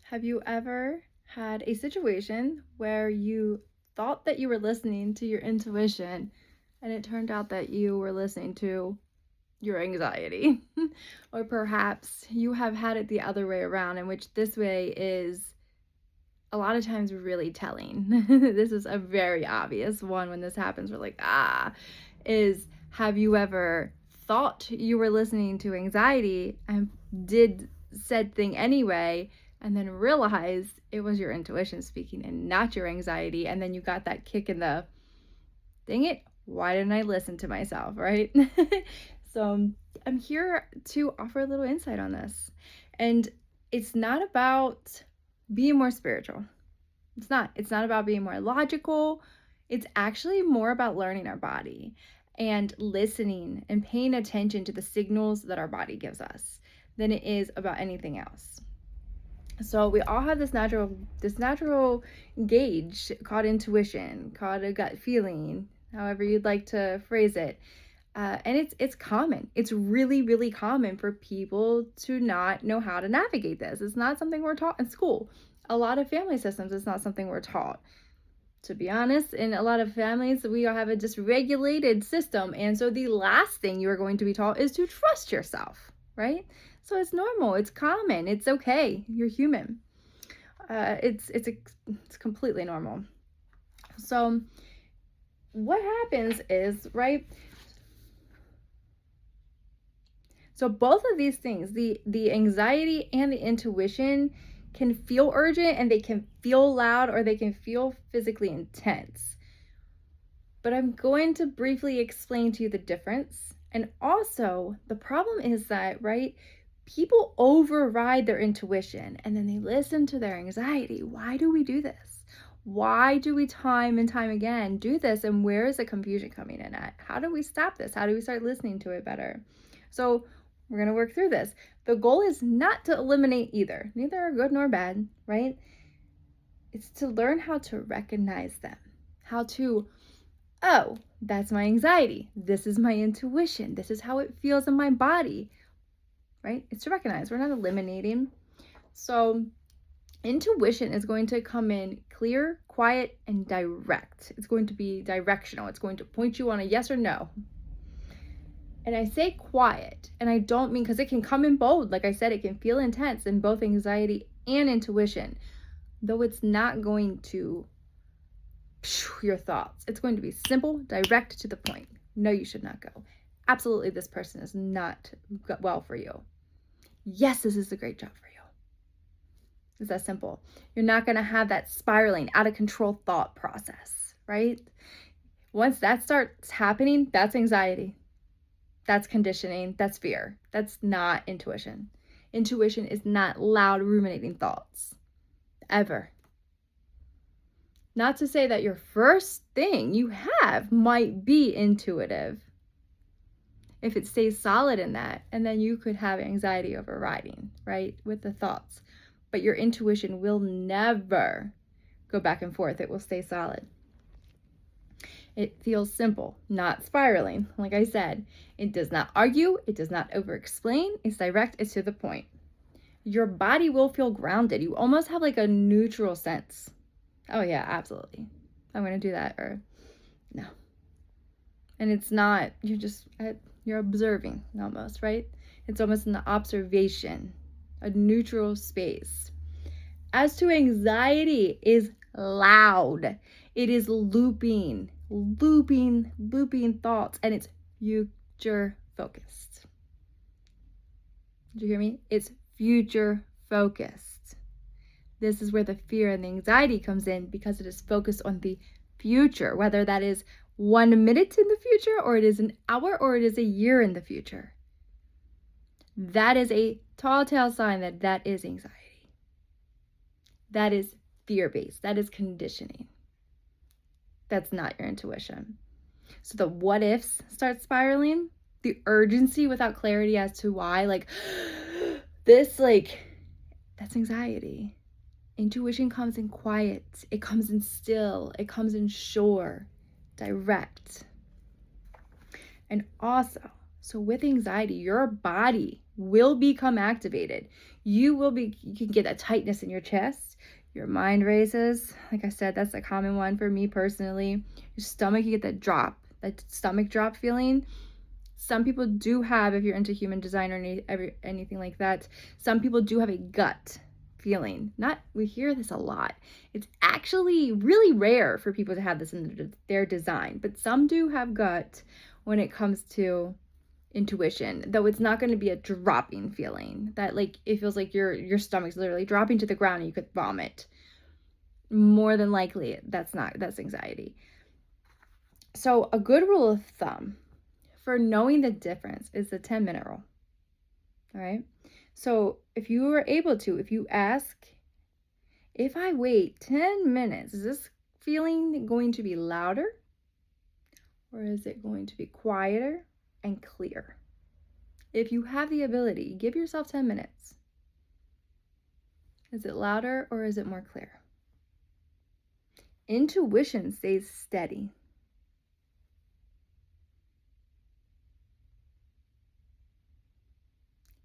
Have you ever had a situation where you thought that you were listening to your intuition and it turned out that you were listening to your anxiety? Or perhaps you have had it the other way around, in which this way is a lot of times really telling. This is a very obvious one when this happens. We're like, is have you ever thought you were listening to anxiety and did said thing anyway, and then realized it was your intuition speaking and not your anxiety, and then you got that kick in the, dang it, why didn't I listen to myself, right? So I'm here to offer a little insight on this. And it's not about being more spiritual. It's not about being more logical. It's actually more about learning our body and listening and paying attention to the signals that our body gives us than it is about anything else. So we all have this natural gauge called intuition, called a gut feeling, however you'd like to phrase it. And it's common. It's really, really common for people to not know how to navigate this. It's not something we're taught in school. A lot of family systems, it's not something we're taught. To be honest, in a lot of families, we all have a dysregulated system. And so the last thing you are going to be taught is to trust yourself, right? So it's normal. It's common. It's okay. You're human. It's completely normal. So what happens is, right? So both of these things, the anxiety and the intuition, can feel urgent and they can feel loud or they can feel physically intense. But I'm going to briefly explain to you the difference. And also, the problem is that, right, people override their intuition and then they listen to their anxiety. Why do we do this? Why do we time and time again do this? And where is the confusion coming in at? How do we stop this? How do we start listening to it better? So we're going to work through this. The goal is not to eliminate either. Neither are good nor bad, right? It's to learn how to recognize them. How to, oh, that's my anxiety. This is my intuition. This is how it feels in my body, right? It's to recognize. We're not eliminating. So intuition is going to come in clear, quiet, and direct. It's going to be directional. It's going to point you on a yes or no. And I say quiet, and I don't mean, because it can come in bold. Like I said, it can feel intense in both anxiety and intuition, though it's not going to your thoughts. It's going to be simple, direct, to the point. No, you should not go. Absolutely, this person is not well for you. Yes, this is a great job for you. It's that simple. You're not going to have that spiraling, out of control thought process, right? Once that starts happening, that's anxiety. That's conditioning. That's fear. That's not intuition. Intuition is not loud, ruminating thoughts. Ever. Not to say that your first thing you have might be intuitive. If it stays solid in that, and then you could have anxiety overriding, right, with the thoughts. But your intuition will never go back and forth. It will stay solid. It feels simple, not spiraling. Like I said, it does not argue. It does not over-explain. It's direct. It's to the point. Your body will feel grounded. You almost have like a neutral sense. Oh yeah, absolutely. I'm going to do that, or no. And it's not, you're observing almost, right? It's almost an observation, a neutral space. As to anxiety, is loud. It is looping thoughts, and it's future focused. Did you hear me? It's future focused. This is where the fear and the anxiety comes in, because it is focused on the future, whether that is 1 minute in the future, or it is an hour, or it is a year in the future. That is a tall tale sign that that is anxiety. That is fear-based. That is conditioning. That's not your intuition. So the what ifs start spiraling, the urgency without clarity as to why, that's anxiety. Intuition comes in quiet. It comes in still. It comes in sure, direct. And also, So with anxiety, your body will become activated. You can get a tightness in your chest. Your mind races. Like I said, that's a common one for me personally. Your stomach, you get that stomach drop feeling. Some people do have, if you're into human design or anything like that, some people do have a gut feeling. We hear this a lot. It's actually really rare for people to have this in their design, but some do have gut when it comes to intuition, though it's not going to be a dropping feeling that like it feels like your stomach's literally dropping to the ground and you could vomit. More than likely that's anxiety. So a good rule of thumb for knowing the difference is the 10-minute rule. All right, so if you ask, if I wait 10 minutes, is this feeling going to be louder or is it going to be quieter and clear? If you have the ability, give yourself 10 minutes. Is it louder or is it more clear? Intuition stays steady.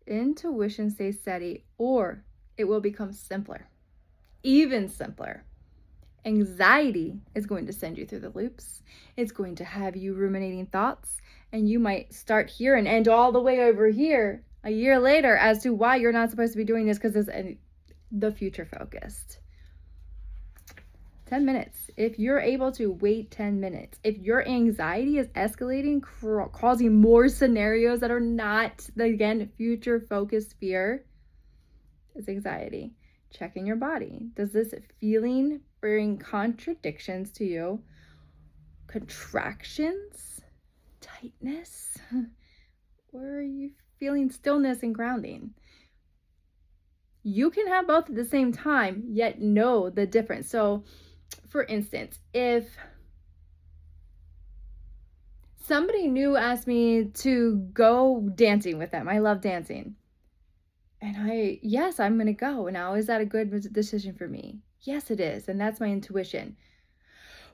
Intuition stays steady, or it will become simpler, even simpler. Anxiety is going to send you through the loops. It's going to have you ruminating thoughts, and you might start here and end all the way over here a year later as to why you're not supposed to be doing this, because it's the future focused. 10 minutes. If you're able to wait 10 minutes, if your anxiety is escalating, causing more scenarios that are not, again, future focused fear, it's anxiety. Check in your body. Does this feeling bring contradictions to you? Contractions? Tightness? Or are you feeling stillness and grounding? You can have both at the same time, yet know the difference. So, for instance, if somebody new asked me to go dancing with them, I love dancing. And yes, I'm going to go. Now, is that a good decision for me? Yes, it is. And that's my intuition.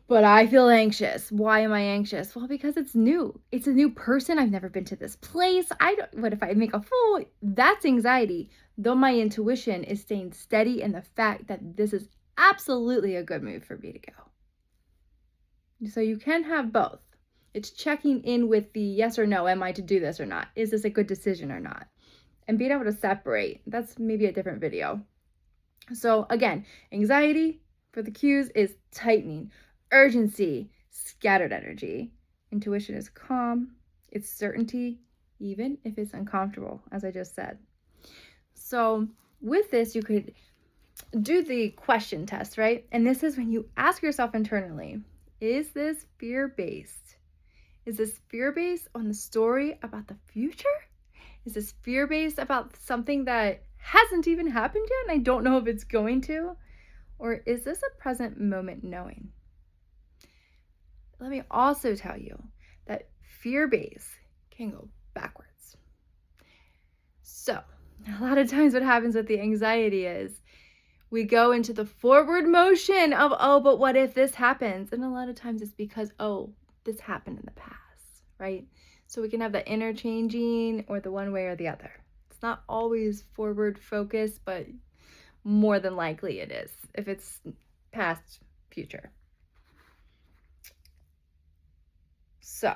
But I feel anxious. Why am I anxious? Well, because it's new. It's a new person. I've never been to this place. What if I make a fool? That's anxiety. Though my intuition is staying steady in the fact that this is absolutely a good move for me to go. So you can have both. It's checking in with the yes or no. Am I to do this or not? Is this a good decision or not? And being able to separate. That's maybe a different video. So again, anxiety for the cues is tightening. Urgency, scattered energy. Intuition is calm. It's certainty, even if it's uncomfortable, as I just said. So with this, you could do the question test, right? And this is when you ask yourself internally, is this fear-based? Is this fear-based on the story about the future? Is this fear-based about something that hasn't even happened yet and I don't know if it's going to? Or is this a present moment knowing? Let me also tell you that fear-based can go backwards. So a lot of times what happens with the anxiety is we go into the forward motion of, oh, but what if this happens? And a lot of times it's because, oh, this happened in the past, right? So we can have the interchanging or the one way or the other. It's not always forward focused, but more than likely it is if it's past, future. So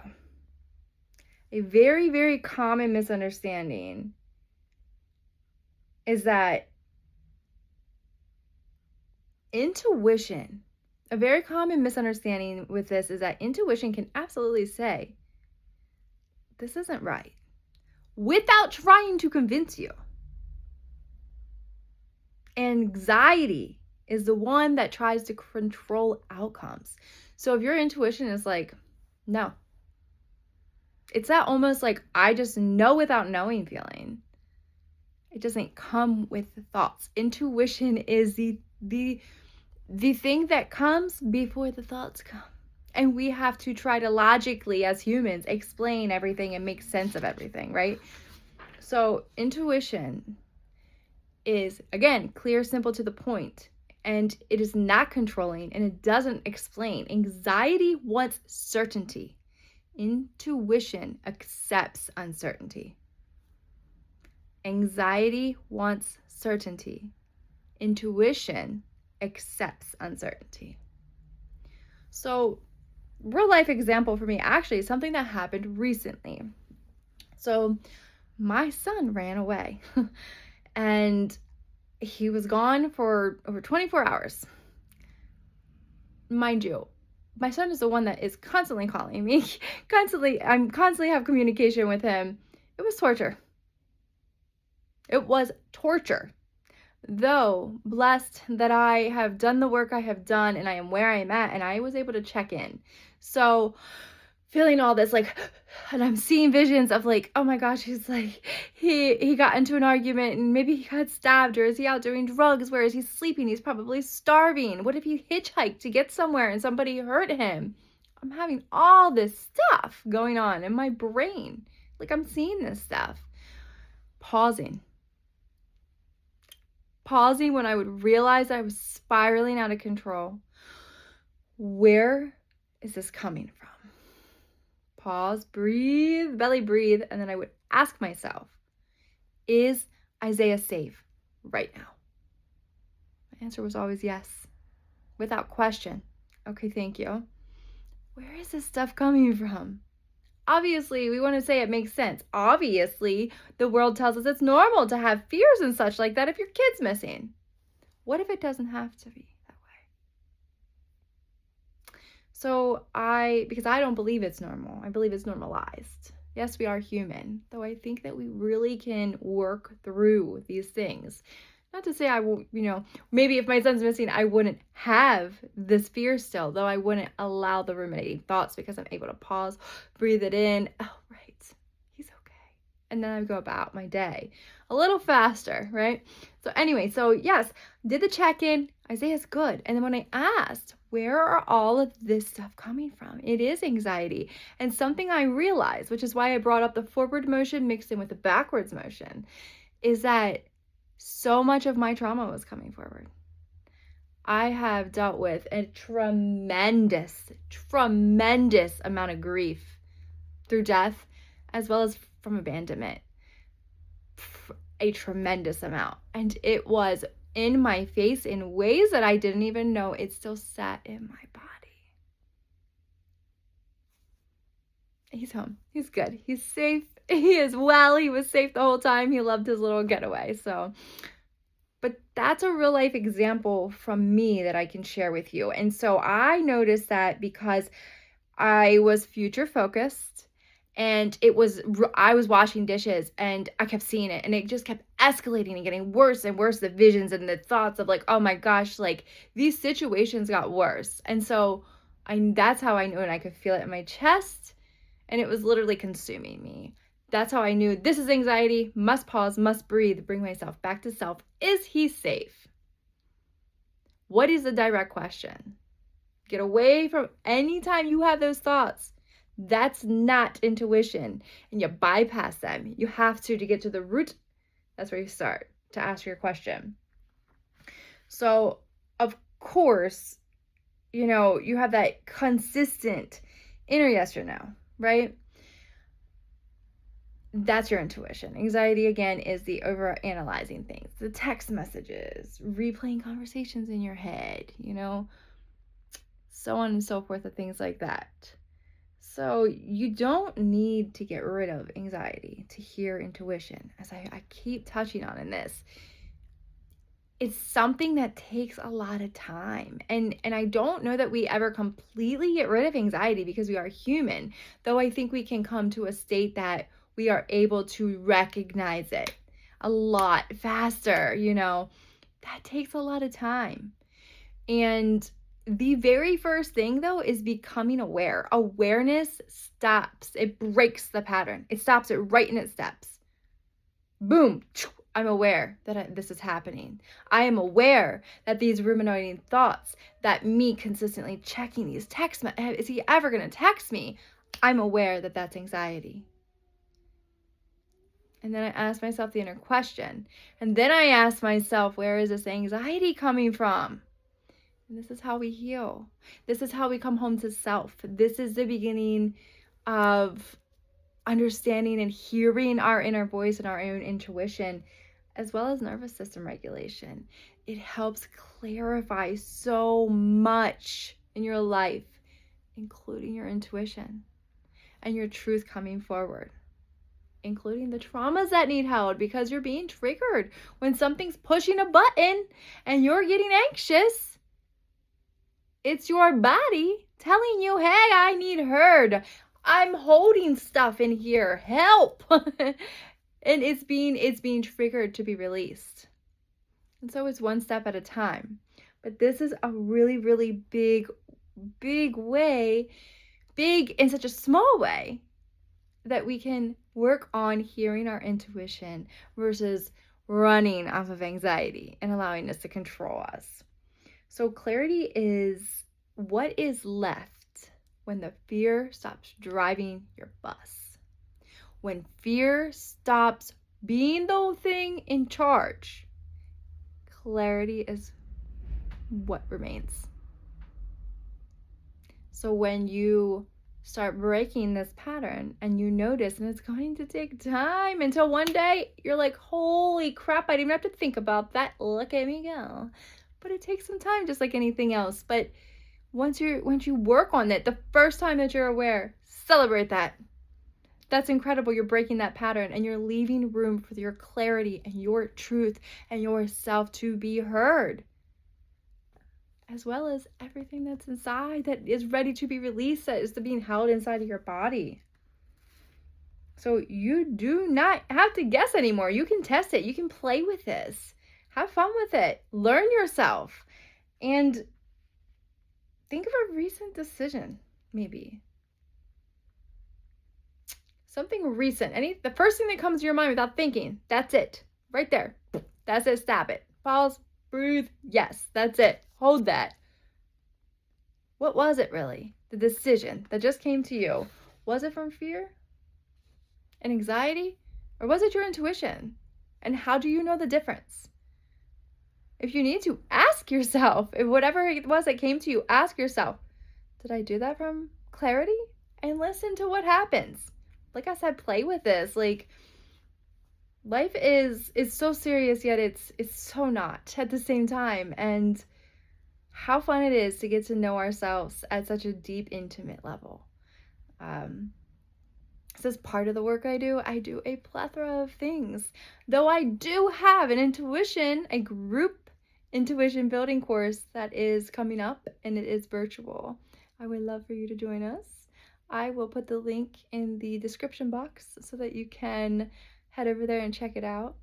a very, very common misunderstanding is that intuition, a very common misunderstanding with this is that intuition can absolutely say, this isn't right, without trying to convince you. Anxiety is the one that tries to control outcomes. So if your intuition is like, no, it's that almost like I just know without knowing feeling. It doesn't come with thoughts. Intuition is the thing that comes before the thoughts come. And we have to try to logically, as humans, explain everything and make sense of everything, right? So intuition is, again, clear, simple, to the point. And it is not controlling and it doesn't explain. Anxiety wants certainty. Intuition accepts uncertainty. Anxiety wants certainty. Intuition accepts uncertainty. So, real life example for me actually is something that happened recently. So, my son ran away and he was gone for over 24 hours. Mind you, my son is the one that is constantly calling me. I'm constantly have communication with him. It was torture. It was torture. Though blessed that I have done the work I have done and I am where I am at and I was able to check in. So feeling all this and I'm seeing visions of oh my gosh, he's he got into an argument and maybe he got stabbed, or is he out doing drugs? Where is he sleeping? He's probably starving. What if he hitchhiked to get somewhere and somebody hurt him? I'm having all this stuff going on in my brain. I'm seeing this stuff. Pausing when I would realize I was spiraling out of control. Where is this coming from? Pause, breathe, belly breathe, and then I would ask myself, is Isaiah safe right now? My answer was always yes, without question. Okay, thank you. Where is this stuff coming from? Obviously, we want to say it makes sense. Obviously, the world tells us it's normal to have fears and such like that if your kid's missing. What if it doesn't have to be that way? So because I don't believe it's normal, I believe it's normalized. Yes, we are human, though I think that we really can work through these things. Not to say I won't, maybe if my son's missing, I wouldn't have this fear still, though I wouldn't allow the ruminating thoughts because I'm able to pause, breathe it in. Oh, right, he's okay. And then I go about my day a little faster, right? So anyway, yes, did the check-in. Isaiah's good. And then when I asked, where are all of this stuff coming from? It is anxiety. And something I realized, which is why I brought up the forward motion mixed in with the backwards motion, is that so much of my trauma was coming forward. I have dealt with a tremendous amount of grief through death, as well as from abandonment. A tremendous amount. And it was in my face in ways that I didn't even know it still sat in my body. He's home. He's good. He's safe. He is well. He was safe the whole time. He loved his little getaway. But that's a real life example from me that I can share with you. And so I noticed that because I was future focused and I was washing dishes and I kept seeing it and it just kept escalating and getting worse and worse. The visions and the thoughts of oh my gosh, these situations got worse. And so that's how I knew, and I could feel it in my chest and it was literally consuming me. That's how I knew this is anxiety, must pause, must breathe, bring myself back to self. Is he safe? What is the direct question? Get away from anytime you have those thoughts. That's not intuition, and you bypass them. You have to get to the root. That's where you start to ask your question. So, of course, you have that consistent inner yes or no, right? That's your intuition. Anxiety, again, is the over-analyzing things, the text messages, replaying conversations in your head, so on and so forth, and things like that. So you don't need to get rid of anxiety to hear intuition, as I keep touching on in this. It's something that takes a lot of time. And I don't know that we ever completely get rid of anxiety because we are human, though I think we can come to a state that we are able to recognize it a lot faster, That takes a lot of time. And the very first thing, though, is becoming aware. Awareness stops. It breaks the pattern. It stops it right in its steps. Boom. I'm aware that this is happening. I am aware that these ruminating thoughts, that me consistently checking these text messages, is he ever going to text me? I'm aware that that's anxiety. And then I ask myself the inner question. And then I ask myself, where is this anxiety coming from? And this is how we heal. This is how we come home to self. This is the beginning of understanding and hearing our inner voice and our own intuition, as well as nervous system regulation. It helps clarify so much in your life, including your intuition and your truth coming forward, including the traumas that need held because you're being triggered when something's pushing a button and you're getting anxious. It's your body telling you, hey, I need heard. I'm holding stuff in here. Help. And it's being triggered to be released. And so it's one step at a time. But this is a really, really big way, big in such a small way, that we can work on hearing our intuition versus running off of anxiety and allowing us to control us. So clarity is what is left when the fear stops driving your bus. When fear stops being the thing in charge, clarity is what remains. So when you start breaking this pattern and you notice, and it's going to take time until one day you're like, holy crap, I didn't even have to think about that. Look at me go. But it takes some time, just like anything else. But once you work on it, the first time that you're aware, celebrate that. That's incredible. You're breaking that pattern and you're leaving room for your clarity and your truth and yourself to be heard, as well as everything that's inside that is ready to be released, that is being held inside of your body. So you do not have to guess anymore. You can test it. You can play with this. Have fun with it. Learn yourself. And think of a recent decision, maybe. Something recent. The first thing that comes to your mind without thinking. That's it. Right there. That's it. Stab it. Pause. Breathe. Yes, that's it. Hold that. What was it really? The decision that just came to you. Was it from fear and anxiety? Or was it your intuition? And how do you know the difference? If you need to, ask yourself. If whatever it was that came to you, ask yourself, did I do that from clarity? And listen to what happens. Like I said, play with this. Like, life is so serious, yet it's so not at the same time. And how fun it is to get to know ourselves at such a deep, intimate level. This is part of the work I do. I do a plethora of things. Though I do have a group intuition building course that is coming up, and it is virtual. I would love for you to join us. I will put the link in the description box so that you can head over there and check it out.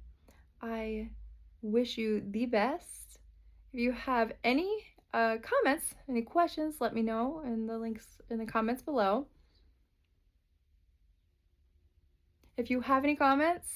I wish you the best. If you have any comments, any questions, let me know in the links in the comments below. If you have any comments,